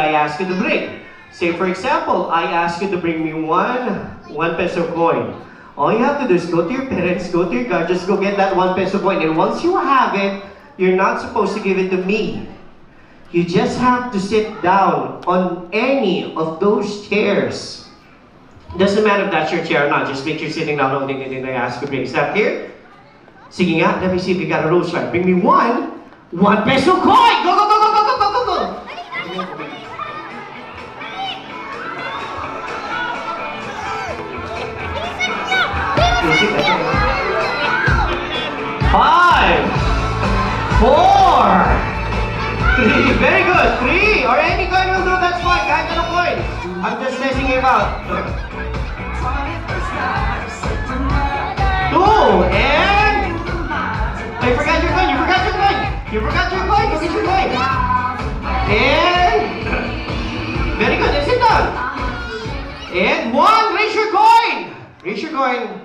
I ask you to bring. Say for example, I ask you to bring me one peso coin. All you have to do is go to your parents, go to your car, just go get that 1 peso coin. And once you have it, you're not supposed to give it to me. You just have to sit down on any of those chairs. Doesn't matter if that's your chair or not, just make sure you're sitting down holding it and I ask you to bring. Is that here? Sige nga, let me see if you got a rules right. Bring me 1 peso coin! Go, go, go, go, go, go, go, go! Five, 4, 3, very good, 3, or any coin will do, that's fine, kahit anong coin. I'm just messing you about. 2, and... I forgot your coin, you forgot your coin! You forgot your coin, go get your coin! And... Very good, and sit down. And 1, raise your coin! Raise your coin.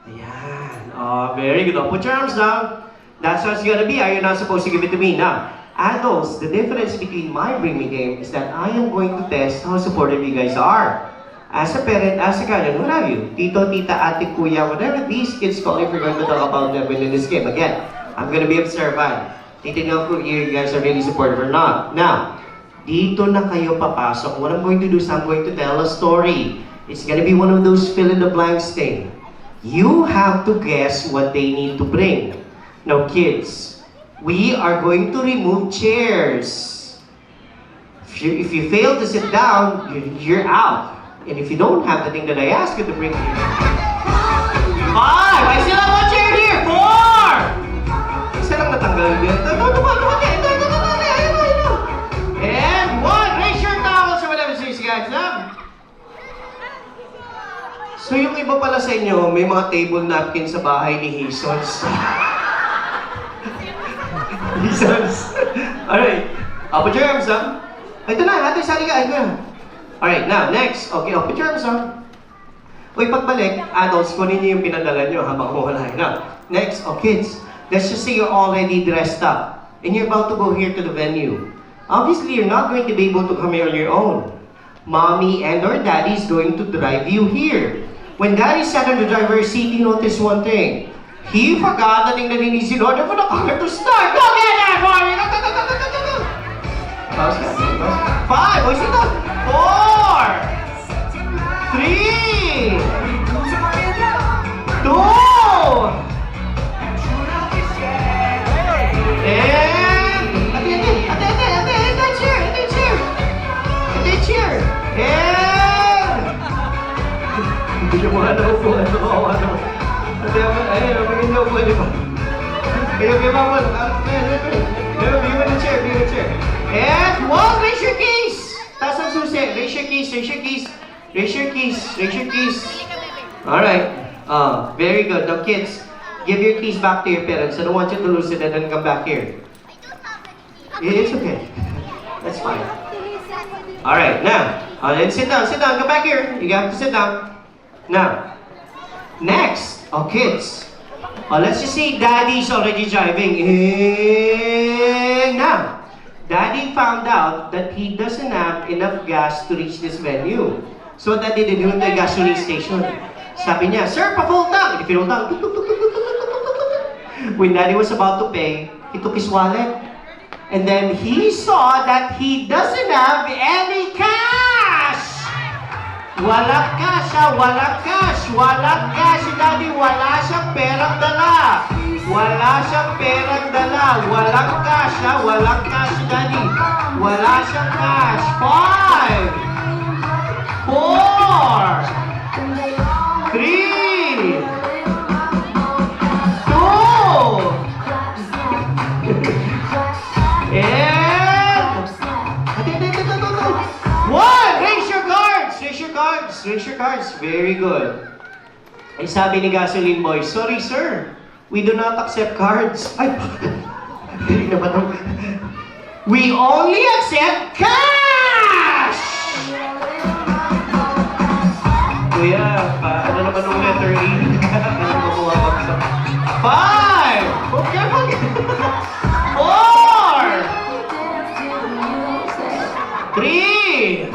Ayan. Oh, very good. Oh, put your arms down. That's how it's gonna be. You're not supposed to give it to me. Now, adults, the difference between my Bring Me game is that I am going to test how supportive you guys are. As a parent, as a guardian, what have you? Tito, tita, ate, kuya, whatever these kids call if we're going to talk about them within this game. Again, I'm gonna be observant. Titignan ko you guys are really supportive or not. Now, dito na kayo papasok. What I'm going to do is I'm going to tell a story. It's gonna be one of those fill in the blanks thing. You have to guess what they need to bring. Now kids, we are going to remove chairs. If you fail to sit down, you're out. And if you don't have the thing that I asked you to bring, 5, I still have 1 chair here, 4! Isa lang natanggal dito. And 1, raise your towels or whatever it is, guys. So yung iba pala sa inyo, may mga table napkin sa bahay ni Jesus. Jesus. Alright. Put your arms up. Ito na, ate, sali ka. Alright, now, next. Okay, put your arms up. Uy, pagbalik, adults, kunin niyo yung pinadala niyo habang wala. Now, next, kids. Let's just say you're already dressed up. And you're about to go here to the venue. Obviously, you're not going to be able to come here on your own. Mommy and or daddy is going to drive you here. When daddy sat on the driver's seat, he noticed one thing. He forgot the thing that he needs in order for the car to start. Go get that, mommy! Go, go, go, go, go, go, go! 5, oh, sit down. 4, 3, 2, and... Ate, chair! And... Hindi mo ano. Ayun, maging daw po, di ba? Ayun, be in the chair. And 1, raise your keys! Taas ang susi. Raise your keys. Alright. Very good. Now kids, give your keys back to your parents. I don't want you to lose it and then come back here. It's okay. That's fine. Alright, now. Then sit down. Come back here. You have to sit down. Now, next, kids, let's just say daddy's already driving. Now, daddy found out that he doesn't have enough gas to reach this venue. So that they did the gasoline station. Sabi niya, sir, pa-full tank. If you don't tank, when daddy was about to pay, he took his wallet. And then he saw that he doesn't have any cash. Walang cash, walang cash. Si daddy, wala siyang perang dala. Walang cash, si daddy. Wala siyang cash. 5, 4, 3, 2, and... 1, raise your cards. Very good. Ay sabi ni Gasoline Boy, sorry sir, we do not accept cards. Ay, hindi na ba ito? We only accept cash! Kuya, ano naman yung letter E? Ano ba bumabagsak? 5! Oh, careful! 4! 3! 3, 2,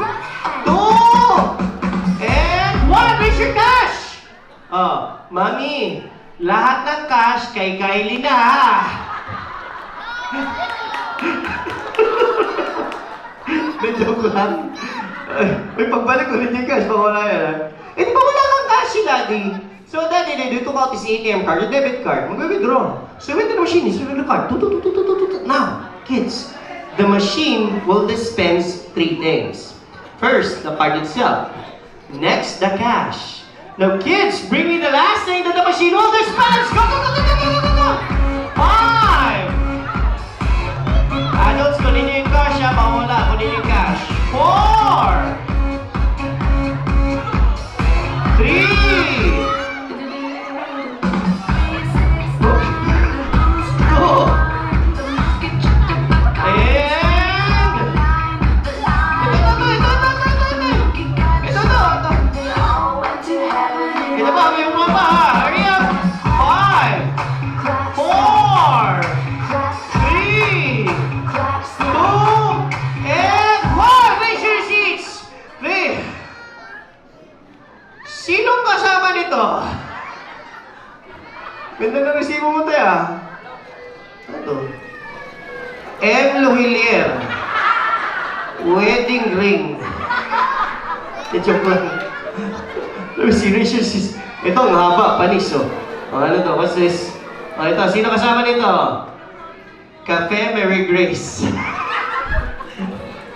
and 1. Raise your cash! Oh, Mami, lahat ng cash kay Kylie na, ha? Na-joke lang. May pagbalik ulit yung cash, pag wala yan, ha? Eh, di ba wala kang cash si Daddy? So, Daddy, they took out his ATM card, the debit card, mag-withdraw. So, he went to the machine, he switched the card. Now, kids, the machine will dispense 3 things. First, the card itself. Next, the cash. Now, kids, bring me the last thing that the machine will dispense. Go, go, go, go, go, go, go, go. 5. Adults, kunin niyo yung cash, ha? Mawala, kunin niyo yung cash. 4. 3. 'Sinong kasama nito? Ganda na resibo mo tayo, ah. Ano to? M. Luhilier. Wedding ring. Joke lang. Serious. Ito, ang haba, panis, oh. Ano to? What's this? Ito, sino kasama nito? Cafe Mary Grace.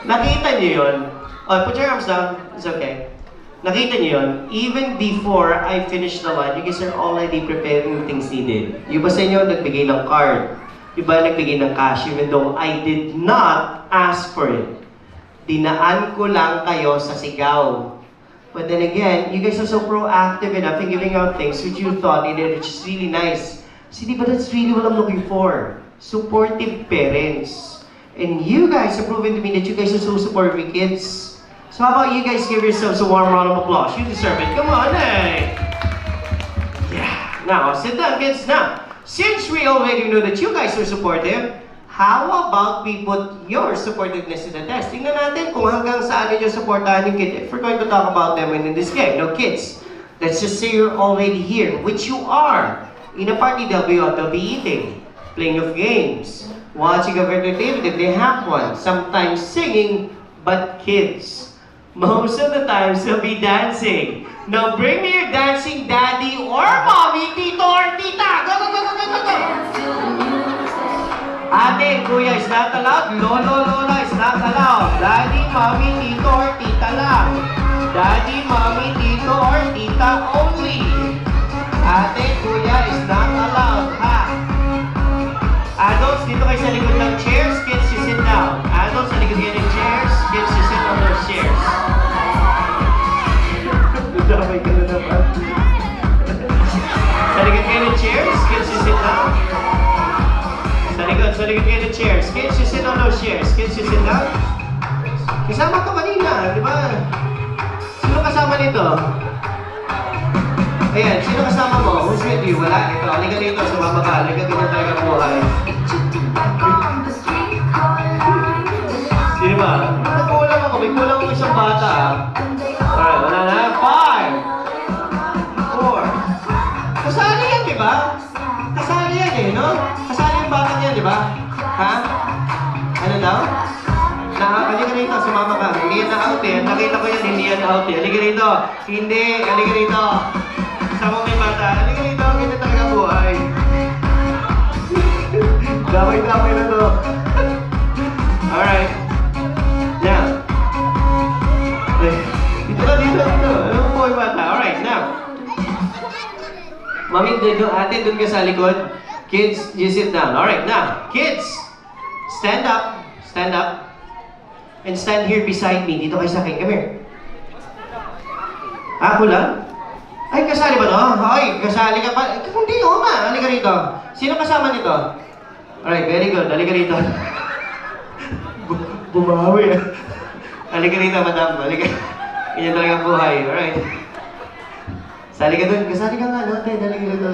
Nakita niyo yun? Put your arms down. It's okay. Nakita niyo yun? Even before I finish the line, you guys are already preparing things needed. Yung ba sa inyo, nagbigay ng card? Yung ba nagbigay ng cash? Even though I did not ask for it. Dinaan ko lang kayo sa sigaw. But then again, you guys are so proactive enough in giving out things which you thought needed, which is really nice. See, di ba that's really what I'm looking for? Supportive parents. And you guys have proven to me that you guys are so supportive, kids. So how about you guys give yourselves a warm round of applause? You deserve it. Come on, hey! Yeah. Now, sit down, kids. Now, since we already know that you guys are supportive, how about we put your supportiveness to the test? Tingnan natin kung hanggang saan ninyo supportahan yung kid. If we're going to talk about them in this game. Now, kids, let's just say you're already here, which you are. In a party, they'll be eating, playing of games, watching of entertainment if they have one, sometimes singing, but kids, most of the times they'll be dancing. Now bring me your dancing daddy or mommy, tito or tita. Go, go, go, go, go, go, go. Ate, kuya is not allowed. Lolo, lola is not allowed. Daddy, mommy, tito or tita lang. Daddy, mommy, tito or tita only. Ate, kuya is not allowed, ha? Adults, dito kayo sa likod ng chairs. Kids, you sit down. Adults, sa likod kayo ng chairs. Kids, you sit on those chairs. Damay ka na naman. Sa likod kayo ng chairs. Kids, you sit down. Sa likod kayo ng chairs. Kids, you sit on those chairs. Kids, you sit down. Kasama ko kanina, di ba? Sino kasama nito? Ayan, sino kasama mo? Who's with you? Wala. Ito, halika dito. Sumama ka. Halika dito talaga ang buhay. Sino ba? Nagkulang ako. May kulang ako isang bata. Alright, wala na. 5, 4. Kasali yan, di ba? Kasali yan eh, no? Kasali yung bata niya, di ba? Ha? Ano daw? Halika rito, sumama ka. Hindi yan na-out eh. Nakita ko yan, hindi yan na-out eh. Halika rito. Hindi, halika rito. Sama mo yung bata. Halika rito, ganyan talaga buhay. Damay-damay na to. Alright. Now. Dito ka, dito. Ano po yung bata? Alright, now. Mami, ate, dun ka sa likod. Kids, you sit down. Alright, now. Kids, stand up. Stand up. And stand here beside me. Dito kayo sa akin. Come here. Ako lang? Ay, kasali ba to? Ay, kasali ka pa. Hindi, oo nga. Halika rito. Sino kasama nito? Alright, very good. Halika rito. Bumawi. Halika rito, madam. Halika. Ganyan talaga ang buhay. Alright. Sali ka dun. Kasali ka nga, no? Halika rito.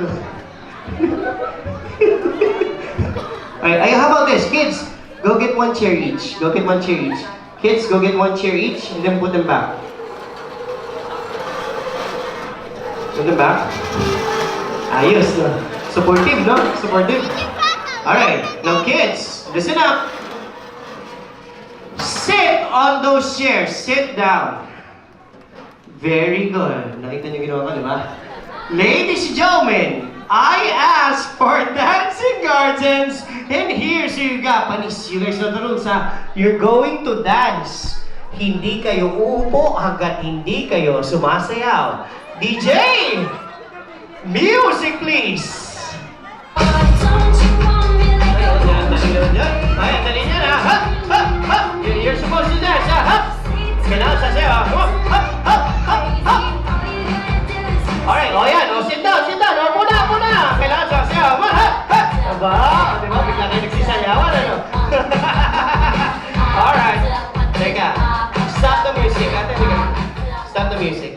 Alright, how about this? Kids, go get one chair each. Go get one chair each. Kids, go get one chair each and then put them back. Put them back. Ayos, no? Supportive, no? Supportive. Alright, now kids, listen up. Sit on those chairs. Sit down. Very good. Nakita niyo ginawa ko, di ba? Ladies and gentlemen, I asked for dancing gardens, and here's you got. Panis, you guys know the rules, ha? You're going to dance. Hindi kayo uupo hanggat hindi kayo sumasayaw. DJ! Music, please! Ayan, dali niya na. Ha! Ha! Ha! You're supposed to dance, ha? Ha! Kailangan sasayaw, ha? Ha! Ha! Ha! Ha! Alright, o yan. O, sit down, sit down. O, muna. Kailangan sasayaw. Ha! Ha! Aba, di ba? Bigla kayo nagsisayawan, ano? Alright. Teka. Stop the music. Stop the music.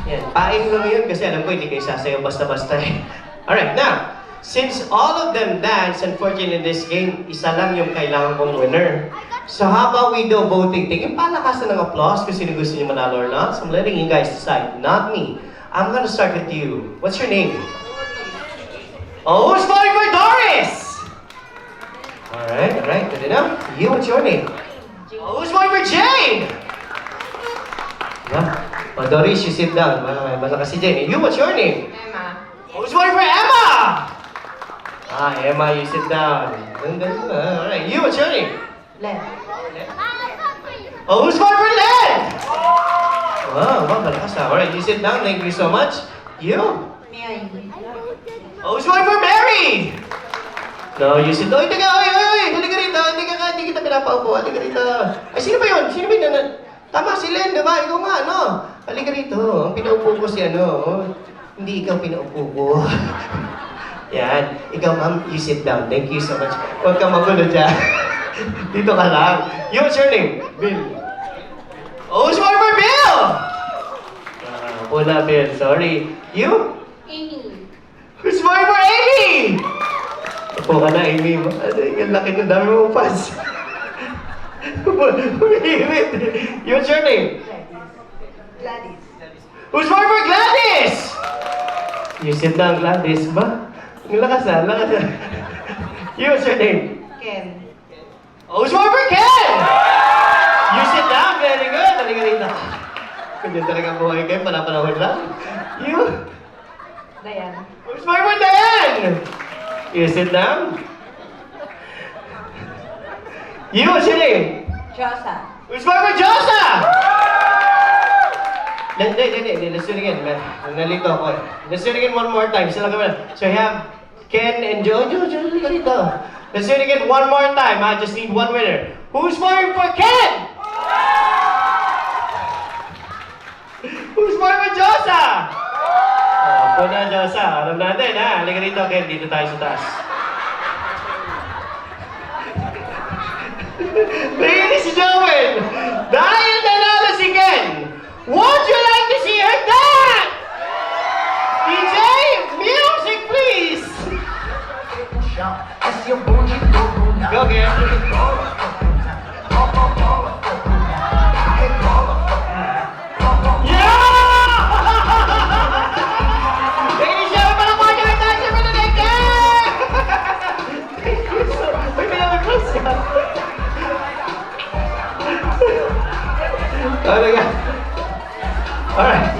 Yan. Paing lang yun kasi alam ko hindi kayo sasayaw basta-basta eh. Alright, now. Since all of them dance, unfortunately in this game, isa lang yung kailangan kong winner. So how about we do a voting thing? Yung palakasan ng applause kung sino gusto niyo manalo or not. So I'm letting you guys decide, not me. I'm gonna start with you. What's your name? Oh, who's voting for Doris? Alright, good enough. You, what's your name? Oh, who's voting for Jane? Yeah. Oh, Doris, you sit down. Malakas si Jane. You, what's your name? Emma. Oh, who's voting for Emma? Ah, Emma, you sit down. Alright, you, what's your name? Len. Oh, who's voting for Len? Wow, malakas ha. Alright, you sit down. Thank you so much. You? Mary. Oh, who's voting for Mary? No, you sit down. Oy, halika rito. Hindi kita pinapaupo. Halika rito. Ay, sino ba yun? Sino ba yun? Tama si Len, diba? Ikaw nga, no? Halika rito. Ang pinaupo ko si ano. Hindi ikaw pinaupo ko. Yan. Ikaw, ma'am, you sit down. Thank you so much. Huwag kang magulo dyan. Dito ka lang. You, what's your name? Bill. Oh, who's voting for Bill? Wala, Bill. Sorry. You? Amy. Who's voting for Amy? Upo ka na, Amy. Ano, yung laki ng dami mo pass. Wait. You, what's your name? Gladys. Who's voting for Gladys? You sit down, Gladys ba? Ang lakas na. You, what's your name? Ken. Oh, who's voting for Ken? You sit down, very good. Halika rito. Ganyan talaga ang buhay kayo, panapanahon lang. You? Diane. Who's voting for Diane? You sit down. You, what's your name? Josa. Who's voting for Josa? Hindi. Let's do it again. Nalito ako eh. Let's do it again one more time. Sila kami. So we have Ken and Jojo. Dito. Let's do it again one more time. I just need one winner. Who's voting for Ken? Who's voting for Josa? Oh, na Josa. Alam natin ha. Halika rito, Ken. Dito tayo sa taas. Ladies and gentlemen, dahil nanalo si Ken, would you like to see her dance? DJ, music please! Go, Ken. Alright.